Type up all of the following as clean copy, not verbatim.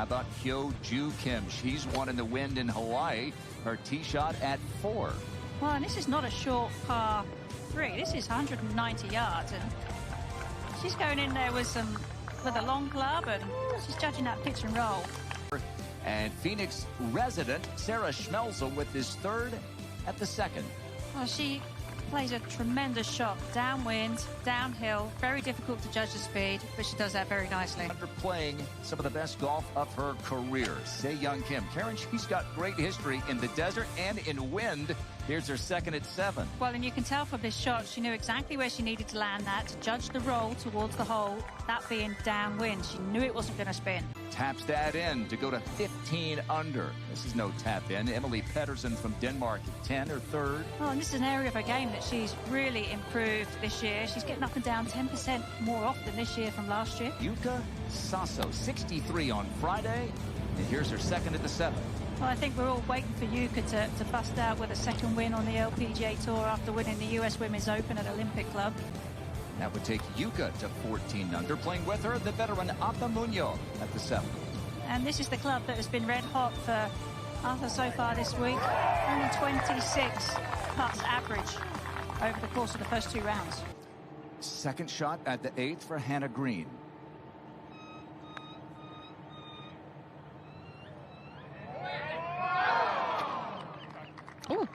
about Hyo-Ju Kim? She's one in the wind in Hawaii. Her tee shot at 4. Well, and this is not a short par 3. This is 190 yards, and she's going in there with a long club, and she's judging that pitch and roll. And Phoenix resident Sarah Schmelzel with his third at the second. Well, she plays a tremendous shot, downwind, downhill, very difficult to judge the speed, but she does that very nicely. After playing some of the best golf of her career, Se-Young Kim. Karen, she's got great history in the desert and in wind. Here's her second at 7. Well, and you can tell from this shot, she knew exactly where she needed to land that to judge the roll towards the hole, that being downwind. She knew it wasn't going to spin. Taps that in to go to 15 under. This is no tap in. Emily Pedersen from Denmark at 10, her third. Oh, and this is an area of her game that she's really improved this year. She's getting up and down 10% more often this year from last year. Yuka Saso, 63 on Friday. And here's her second at the 7. Well, I think we're all waiting for Yuka to bust out with a second win on the LPGA Tour after winning the US Women's Open at Olympic Club. That would take Yuka to 14 under. Playing with her, the veteran Ata Munoz at the 7. And this is the club that has been red hot for Arthur so far this week. Only 26 putts average over the course of the first 2 rounds. Second shot at the 8th for Hannah Green. Ooh. Trying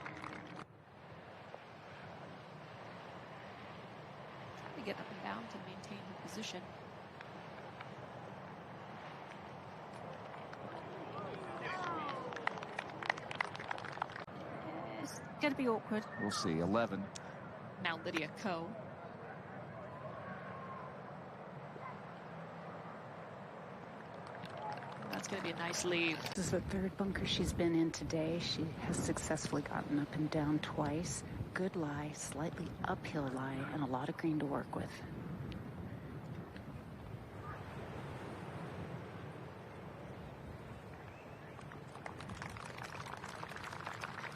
to get up and down to maintain her position. It's going to be awkward. We'll see. 11. Now Lydia Ko. That's going to be a nice lead. This is the third bunker she's been in today. She has successfully gotten up and down twice. Good lie, slightly uphill lie, and a lot of green to work with.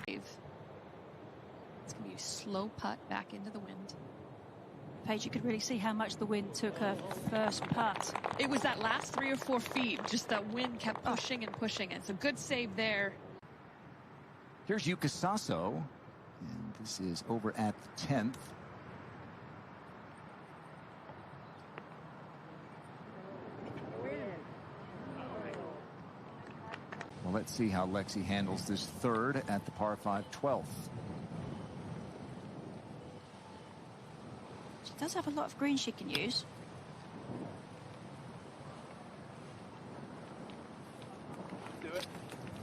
It's going to be a slow putt back into the wind. Paige, you could really see how much the wind took her first putt. It was that last 3 or 4 feet. Just that wind kept pushing and pushing. It's a good save there. Here's Yuka Saso. And this is over at the 10th. Well, let's see how Lexi handles this third at the par 5 12th. She does have a lot of green she can use.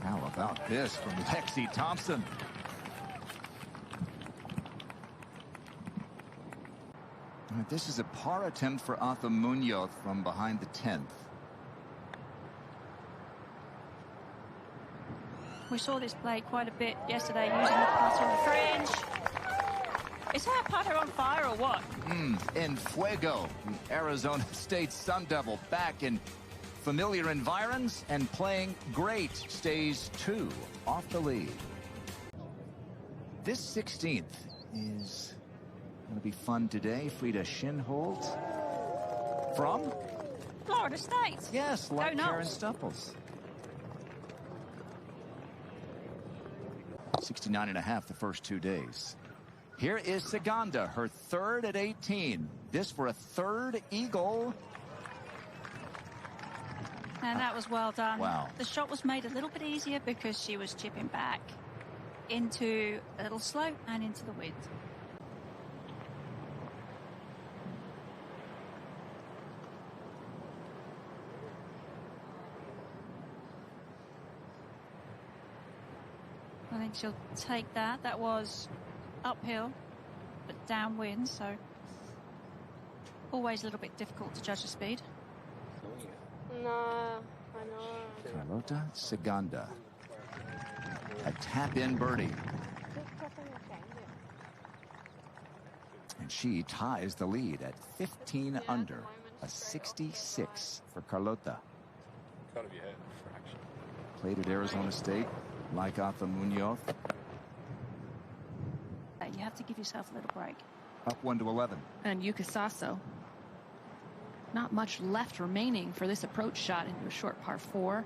How about this from Lexi Thompson? This is a par attempt for Ata Munoz from behind the 10th. We saw this play quite a bit yesterday using the putter on the fringe. Is that putter on fire or what? En fuego. The Arizona State Sun Devil back in familiar environs and playing great. Stays 2 off the lead. This 16th is going to be fun today. Frida Schinholt from Florida State. Yes, like Go Karen Noles. Stupples. 69.5 the first 2 days. Here is Saganda, her third at 18. This for a third eagle. And that was well done. Wow. The shot was made a little bit easier because she was chipping back into a little slope and into the wind. I think she'll take that. That was uphill, but downwind, so always a little bit difficult to judge the speed. No, I know. Carlota Saganda. A tap-in birdie. And she ties the lead at 15 under. A 66 for Carlota. Played at Arizona State. Like Ata Munoz. You have to give yourself a little break. Up 1 to 11. And Yuka Saso. Not much left remaining for this approach shot into a short par 4.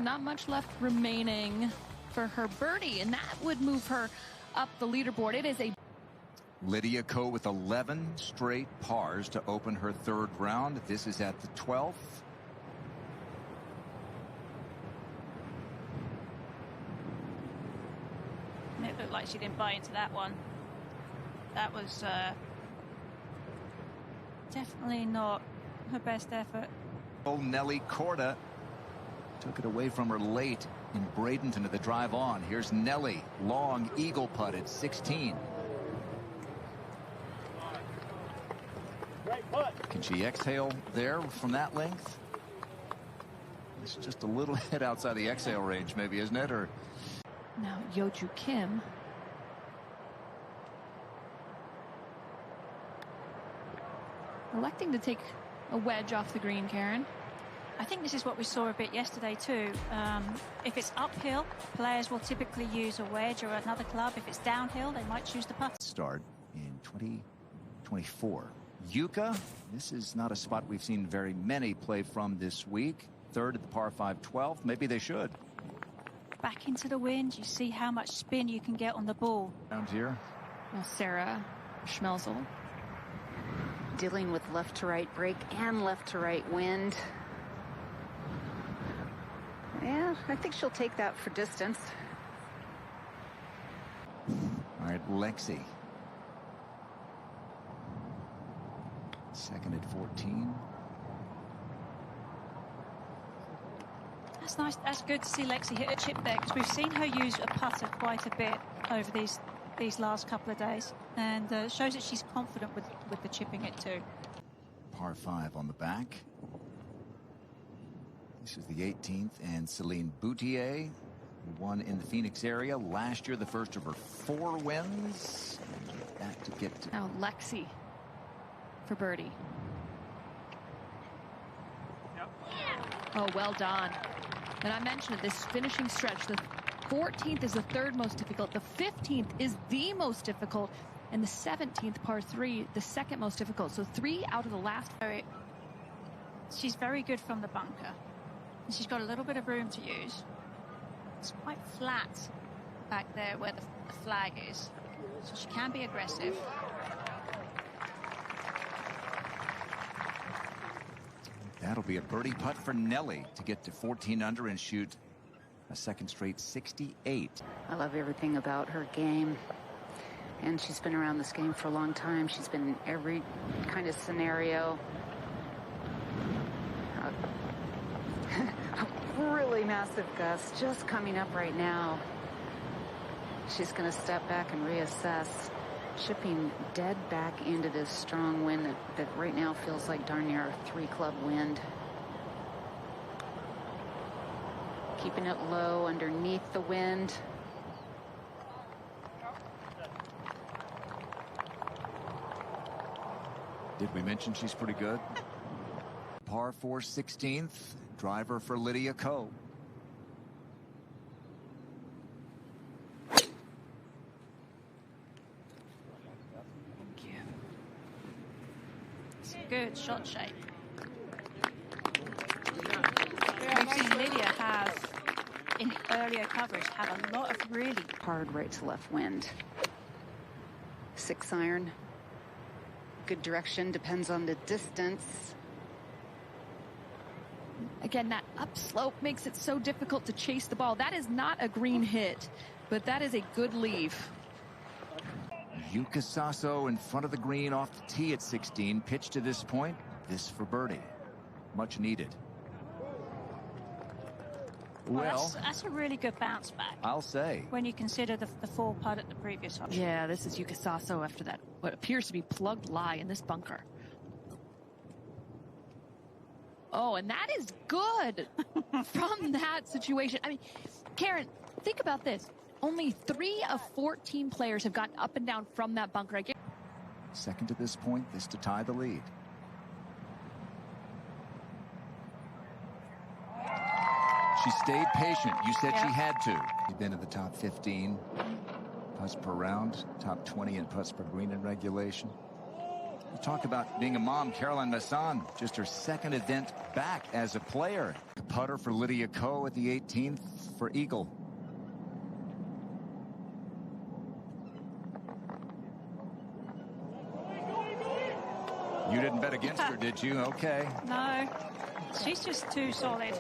and not much left remaining for her birdie, and that would move her up the leaderboard. It is a Lydia Ko with 11 straight pars to open her third round. This is at the 12th. It looked like she didn't buy into that one. That was definitely not her best effort. Nelly Korda took it away from her late in Bradenton to the drive on. Here's Nelly, long eagle putt at 16. Can she exhale there from that length? It's just a little bit outside the exhale range, maybe, isn't it? Or now Yeoju Kim. Electing to take a wedge off the green, Karen. I think this is what we saw a bit yesterday too. If it's uphill, players will typically use a wedge or another club. If it's downhill, they might choose the putt. Start in 2024. Yuka, this is not a spot we've seen very many play from this week. Third at the par 5 12th. Maybe they should. Back into the wind, you see how much spin you can get on the ball. Around here. Well, Sarah Schmelzel. Dealing with left to right break and left to right wind. Yeah, I think she'll take that for distance. All right, Lexi. Second at 14. That's nice. That's good to see Lexi hit a chip there, because we've seen her use a putter quite a bit over these last couple of days, and shows that she's confident with the chipping it too. Par 5 on the back. This is the 18th, and Celine Boutier, who won in the Phoenix area last year, the first of her 4 wins. Back to get to Now Lexi for birdie. Oh, well done. And I mentioned it, this finishing stretch, the 14th is the third most difficult, the 15th is the most difficult, and the 17th, par 3, the second most difficult. So 3 out of the last. She's very good from the bunker. And she's got a little bit of room to use. It's quite flat back there where the flag is, so she can be aggressive. That'll be a birdie putt for Nelly to get to 14 under and shoot a second straight 68. I love everything about her game. And she's been around this game for a long time. She's been in every kind of scenario. A really massive gust just coming up right now. She's going to step back and reassess. Chipping dead back into this strong wind that right now feels like darn near a 3-club wind. Keeping it low underneath the wind. Did we mention she's pretty good? Par 4 16th. Driver for Lydia Ko. Good shot shape. We've seen Lydia have, in the earlier coverage, have a lot of really Hard right to left wind. 6 iron. Good direction, depends on the distance. Again, that upslope makes it so difficult to chase the ball. That is not a green hit, but that is a good leave. Yuka Sasso in front of the green off the tee at 16. Pitch to this point. This for birdie. Much needed. Well, that's a really good bounce back. I'll say. When you consider the 4 putt at the previous hole. Yeah, this is Yuka Sasso after that, what appears to be plugged lie in this bunker. Oh, and that is good from that situation. I mean, Karen, think about this. Only 3 of 14 players have gotten up and down from that bunker. Second to this point, this to tie the lead. She stayed patient. You said she had to. She's been in the top 15 putts per round, top 20 in putts per green in regulation. You talk about being a mom. Caroline Masson, just her second event back as a player. putter for Lydia Ko at the 18th for eagle. You didn't bet against her, did you? Okay. No, she's just too solid.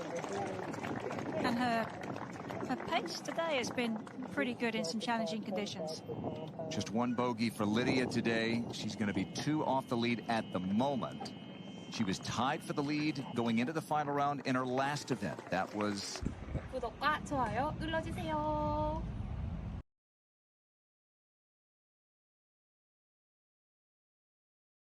And her pace today has been pretty good in some challenging conditions. Just one bogey for Lydia today. She's going to be 2 off the lead at the moment. She was tied for the lead going into the final round in her last event. That was... 구독과 좋아요 눌러주세요.